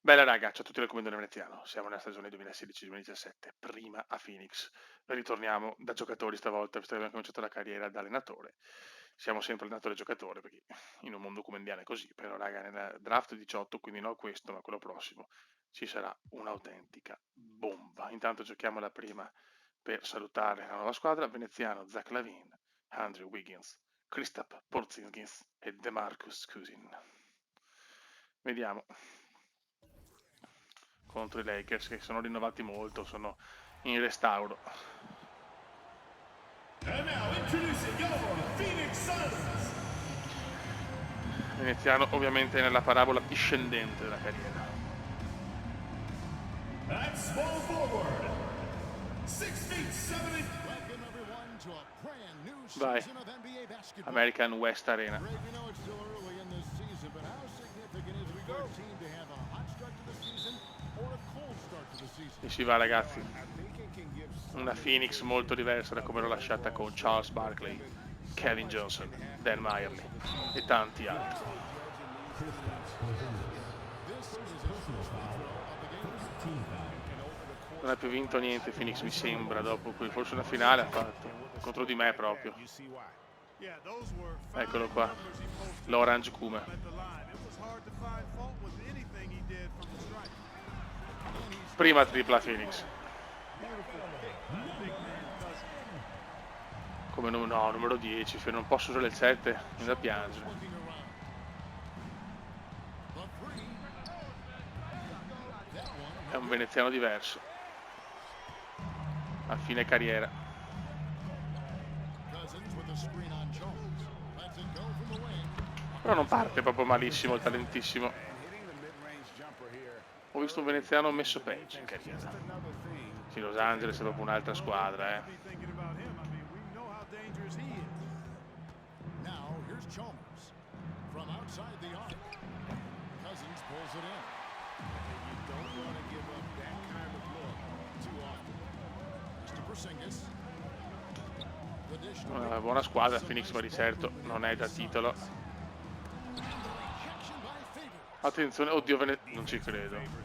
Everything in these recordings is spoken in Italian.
Bella raga, ciao a tutti dal Commendatore Veneziano. Siamo nella stagione 2016-2017, prima a Phoenix. Ritorniamo da giocatori stavolta, visto che abbiamo cominciato la carriera da allenatore. Siamo sempre allenatore e giocatore, perché in un mondo comendiano è così. Però raga, nel draft 18, quindi non questo, ma quello prossimo, ci sarà un'autentica bomba. Intanto giochiamo la prima per salutare la nuova squadra. Veneziano, Zach Lavine, Andrew Wiggins, Kristaps Porzingis e DeMarcus Cousins. Vediamo contro i Lakers che sono rinnovati molto, sono in restauro. Veneziano ovviamente nella parabola discendente della carriera. Vai, American West Arena. E si va ragazzi, una Phoenix molto diversa da come l'ho lasciata con Charles Barkley, Kevin Johnson, Dan Meyerly e tanti altri. Non ha più vinto niente Phoenix mi sembra, dopo forse una finale ha fatto, contro di me proprio. Eccolo qua, l'Orange Kume. Prima tripla Phoenix. Come no, numero 10, se non posso usare il 7 mi da piangere. È un veneziano diverso a fine carriera. Però non parte proprio malissimo il talentissimo. Ho visto un veneziano messo peggio in carriera. Sì, Los Angeles è proprio un'altra squadra, Una buona squadra, Phoenix, ma di certo non è da titolo. Attenzione, oddio, non ci credo.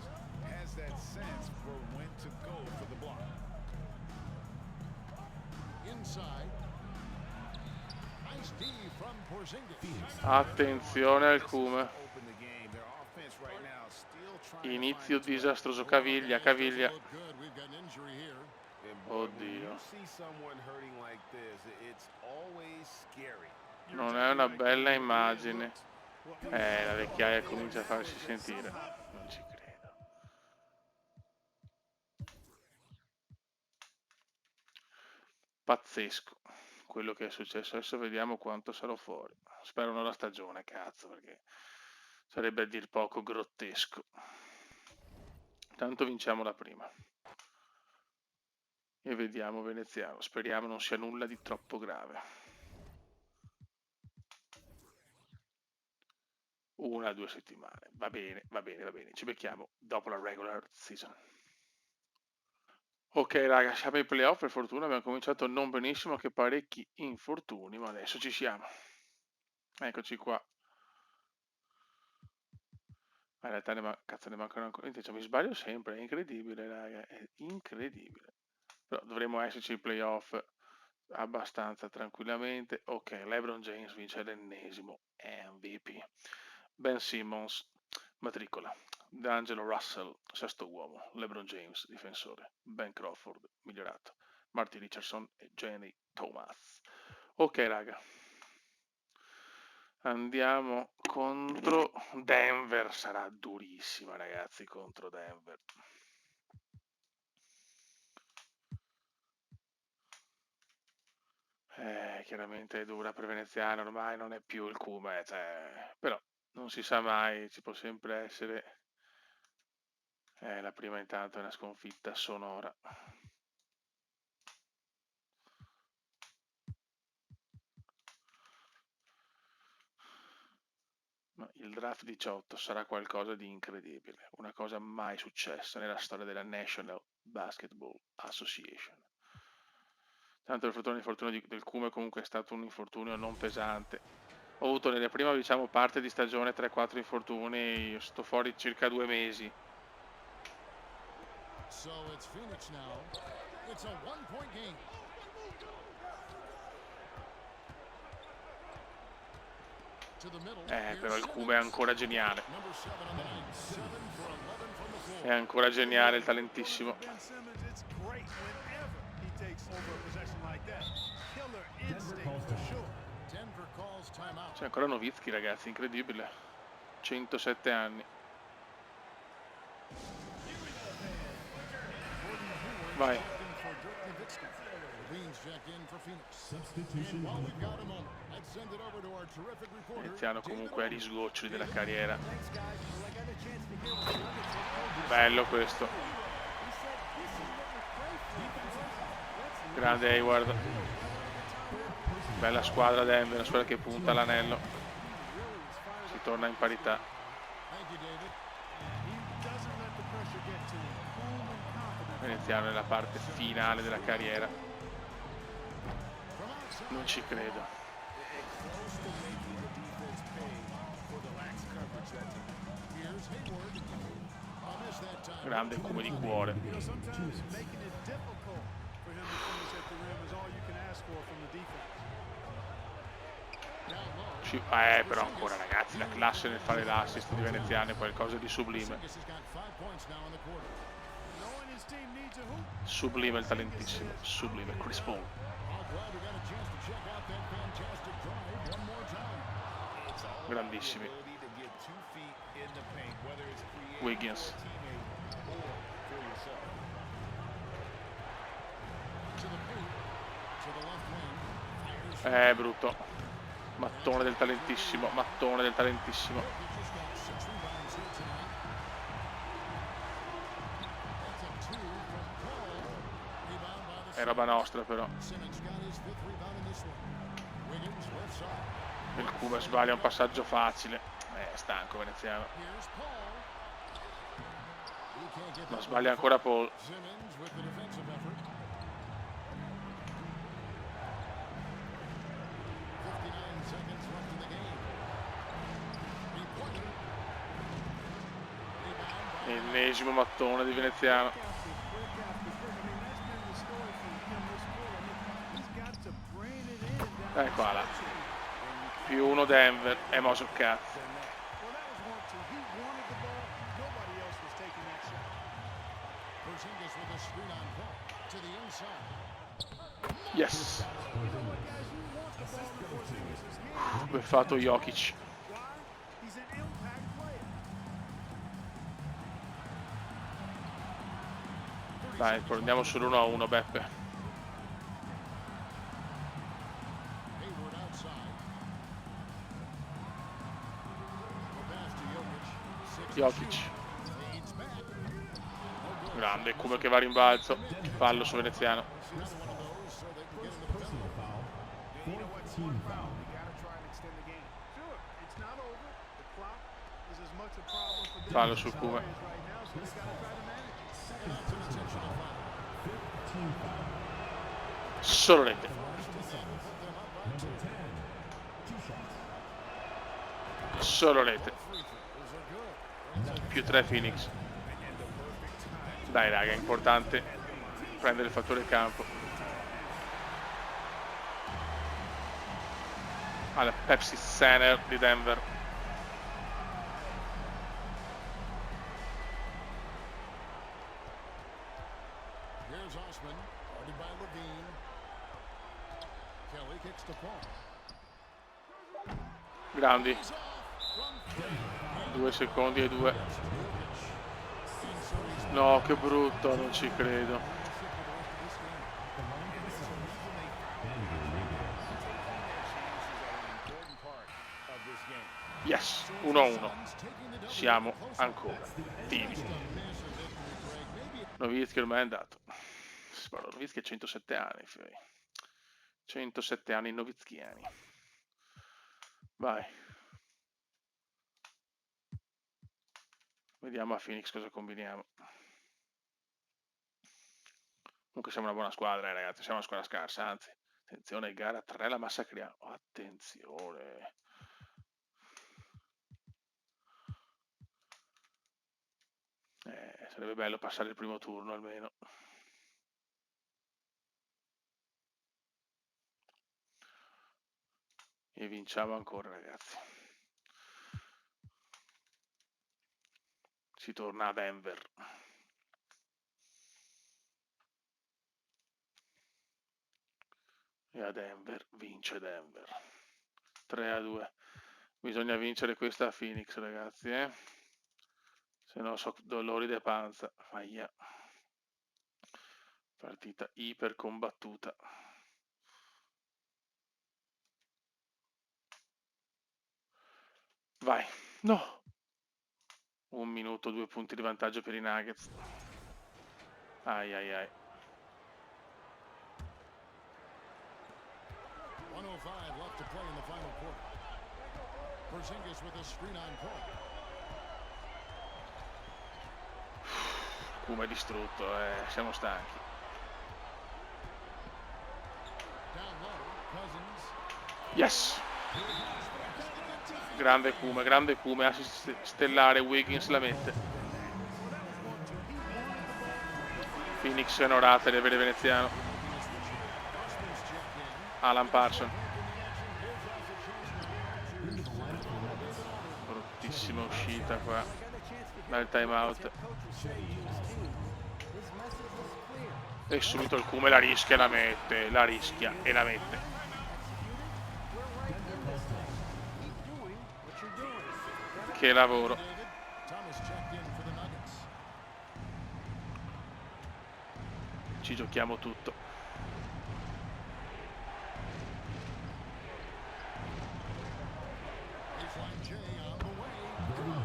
Attenzione al Kume. Inizio disastroso, Caviglia. Oddio. Non è una bella immagine. La vecchiaia comincia a farsi sentire. Non ci credo. Pazzesco quello che è successo. Adesso vediamo quanto sarò fuori. Spero non la stagione, cazzo, perché sarebbe a dir poco grottesco. Tanto vinciamo la prima. E vediamo Veneziano. Speriamo non sia nulla di troppo grave. 1 o 2 settimane. Va bene. Ci becchiamo dopo la regular season. Ok raga, siamo ai playoff, per fortuna abbiamo cominciato non benissimo, che parecchi infortuni, ma adesso ci siamo. Eccoci qua. Ma in realtà ne mancano ancora. Cioè, mi sbaglio sempre, è incredibile raga, è incredibile. Però dovremmo esserci ai playoff abbastanza tranquillamente. Ok, LeBron James vince l'ennesimo MVP. Ben Simmons, matricola. D'Angelo Russell, sesto uomo. LeBron James, difensore. Ben Crawford, migliorato. Marty Richardson e Jenny Thomas. Ok raga. Andiamo contro Denver. Sarà durissima ragazzi contro Denver. Chiaramente è dura per Veneziano, ormai non è più il Cume, cioè, però non si sa mai, ci può sempre essere. La prima intanto è una sconfitta sonora. Ma il draft 18 sarà qualcosa di incredibile, una cosa mai successa nella storia della National Basketball Association. Tanto l'infortunio del Cume comunque è stato un infortunio non pesante. Ho avuto nella prima, diciamo, parte di stagione 3-4 infortuni, sto fuori circa 2 mesi. Però il Cuba è ancora geniale. È ancora geniale, il talentissimo. C'è ancora Nowitzki, ragazzi, incredibile. 107 anni. Vai. Iniziano comunque agli sgoccioli della carriera. Bello questo. Grande Hayward. Bella squadra Denver, una squadra che punta all'anello. Si torna in parità. Iniziamo nella parte finale della carriera. Non ci credo. Grande come di cuore. Però ancora, ragazzi, la classe nel fare l'assist di Veneziano è qualcosa di sublime. Sublime il talentissimo, sublime Chris Paul. Grandissimi. Wiggins. Brutto. Mattone del talentissimo, mattone del talentissimo. È roba nostra però. Il Cuba sbaglia un passaggio facile. È stanco Veneziano. Ma sbaglia ancora Paul. Ennesimo mattone di Veneziano. Eccola là. Più uno Denver e mo' sul cazzo. Yes. Beffato Jokic. Dai, prendiamo solo 1-1, Beppe. Jokic. Grande, come che va a rimbalzo. Fallo su Veneziano. Fallo sul Cuba. Solo rete. Solo rete. Più 3 Phoenix. Dai raga, è importante prendere il fattore campo. Alla Pepsi Center di Denver. Grandi. 2 secondi e 2. No, che brutto, non ci credo. Yes, 1-1. Siamo ancora vivi. Nowitzki ormai è andato. Nowitzki ha 107 anni. 107 anni novizchiani. Vai. Vediamo a Phoenix cosa combiniamo. Comunque siamo una buona squadra, ragazzi. Siamo una squadra scarsa, anzi. Attenzione, gara 3 la massacriamo. Attenzione. Sarebbe bello passare il primo turno almeno. E vinciamo ancora, ragazzi. Si torna a Denver. E a Denver vince Denver. 3-2. Bisogna vincere questa a Phoenix, ragazzi, se no so dolori de panza. Ahia. Partita iper combattuta. Vai. No. 1 minuto, 2 punti di vantaggio per i Nuggets. Ai ai ai. 1:05 left to play in the final quarter. Porzingis with a screen on point. Kuma è distrutto, siamo stanchi. Down low, Cousins. Yes! Grande Kuma, assist stellare, Wiggins la mette. Phoenix è onorata di avere veneziano. Alan Parson. Bruttissima uscita qua dal time out. E subito il Kuma la rischia e la mette, la rischia e la mette. Che lavoro. Ci giochiamo tutto.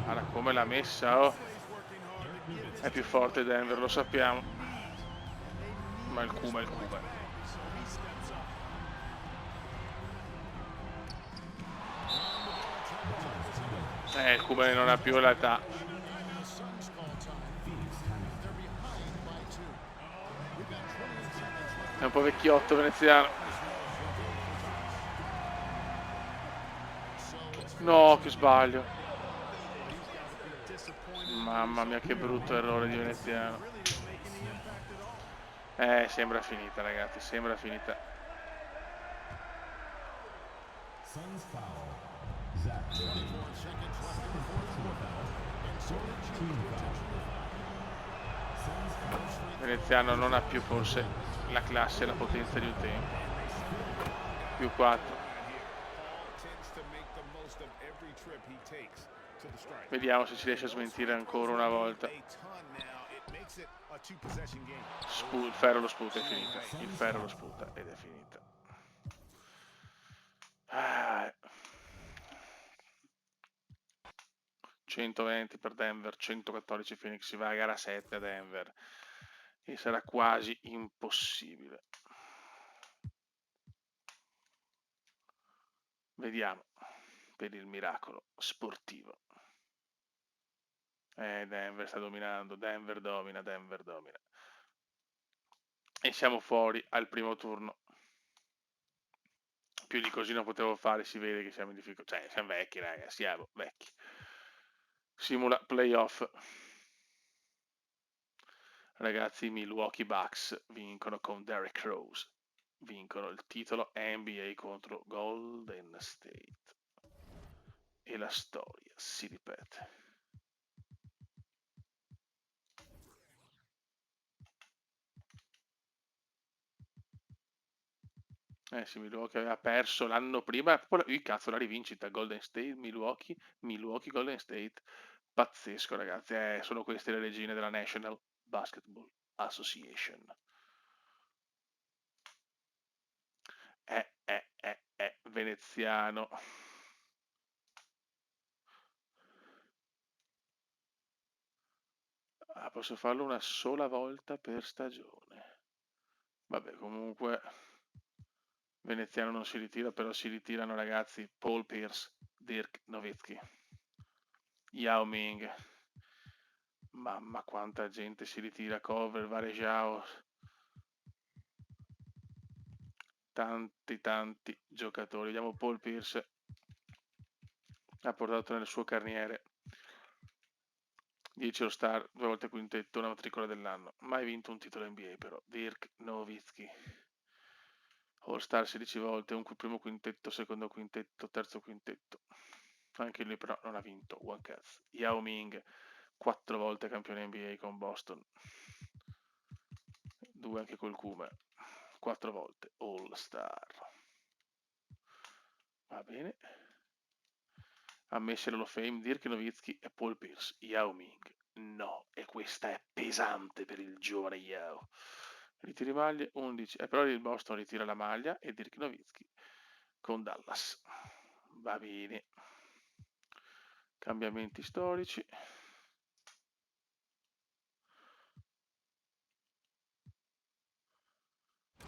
Guarda come l'ha messa, oh. È più forte Denver, lo sappiamo. Ma il Kuma è il Kuma. Il Kuma non ha più l'età. È un po' vecchiotto veneziano. No, che sbaglio. Mamma mia, che brutto errore di veneziano. Sembra finita, ragazzi, sembra finita. Veneziano non ha più forse la classe e la potenza di un tempo. Più 4. Vediamo se ci riesce a smentire ancora una volta. Il ferro lo sputa, è finita. Il ferro lo sputa ed è finita. 120 per Denver, 114 Phoenix, si va a gara 7 a Denver e sarà quasi impossibile. Vediamo per il miracolo sportivo. Denver sta dominando, Denver domina. E siamo fuori al primo turno. Più di così non potevo fare, si vede che siamo in difficoltà. Cioè, siamo vecchi, raga, siamo vecchi. Simula playoff. Ragazzi, i Milwaukee Bucks vincono con Derrick Rose. Vincono il titolo NBA contro Golden State. E la storia si ripete. Sì, Milwaukee aveva perso l'anno prima, cazzo, la rivincita, Golden State, Milwaukee, Golden State, pazzesco ragazzi, sono queste le regine della National Basketball Association. Veneziano. Posso farlo una sola volta per stagione. Vabbè, comunque veneziano non si ritira, però si ritirano ragazzi Paul Pierce, Dirk Nowitzki, Yao Ming. Mamma quanta gente si ritira, Cover, Varejao. Tanti giocatori. Vediamo Paul Pierce ha portato nel suo carniere 10 All-Star, 2 volte quintetto, una matricola dell'anno. Mai vinto un titolo NBA però. Dirk Nowitzki. All-Star 16 volte, un primo quintetto, secondo quintetto, terzo quintetto. Anche lui però non ha vinto one cazzo. Yao Ming, 4 volte campione NBA con Boston. 2 anche col Kuma. 4 volte All-Star. Va bene. Ammessi all'Hall of Fame Dirk Nowitzki e Paul Pierce. Yao Ming. No, e questa è pesante per il giovane Yao. Ritiri maglie 11. Però il Boston ritira la maglia e Dirk Nowitzki con Dallas. Va bene. Cambiamenti storici.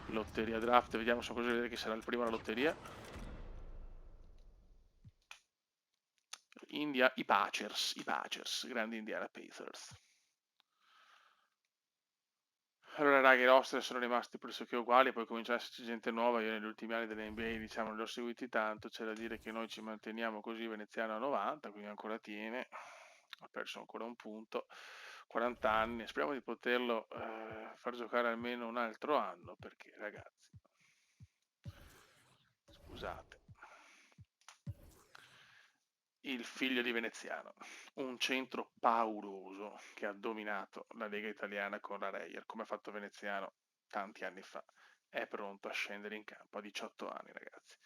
Lotteria draft, vediamo se cosa vedere chi sarà il primo alla lotteria. India, i Pacers, grandi Indiana Pacers. Allora raga, i roster sono rimasti pressoché uguali, poi comincia ad esserci gente nuova, io negli ultimi anni dell'NBA diciamo non li ho seguiti tanto, c'è da dire che noi ci manteniamo così veneziano a 90, quindi ancora tiene, ha perso ancora un punto, 40 anni, speriamo di poterlo far giocare almeno un altro anno, perché ragazzi, scusate, il figlio di Veneziano, un centro pauroso che ha dominato la Lega Italiana con la Reyer, come ha fatto Veneziano tanti anni fa, è pronto a scendere in campo a 18 anni, ragazzi.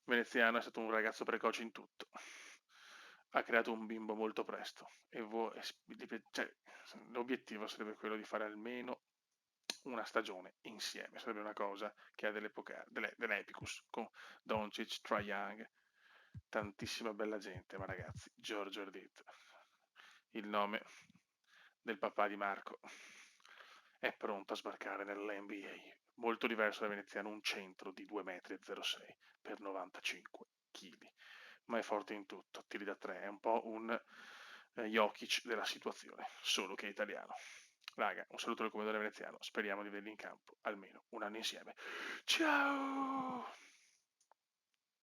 Veneziano è stato un ragazzo precoce in tutto, ha creato un bimbo molto presto e cioè, l'obiettivo sarebbe quello di fare almeno una stagione insieme, sarebbe una cosa che ha dell'Epicus con Doncic, Trae Young, tantissima bella gente, ma ragazzi, Giorgio Ardit, il nome del papà di Marco, è pronto a sbarcare nell'NBA, molto diverso da Veneziano, un centro di 2,06 m per 95 kg, ma è forte in tutto, tiri da 3, è un po' un Jokic della situazione, solo che è italiano. Raga, un saluto del commendatore veneziano, speriamo di vederli in campo almeno un anno insieme. Ciao!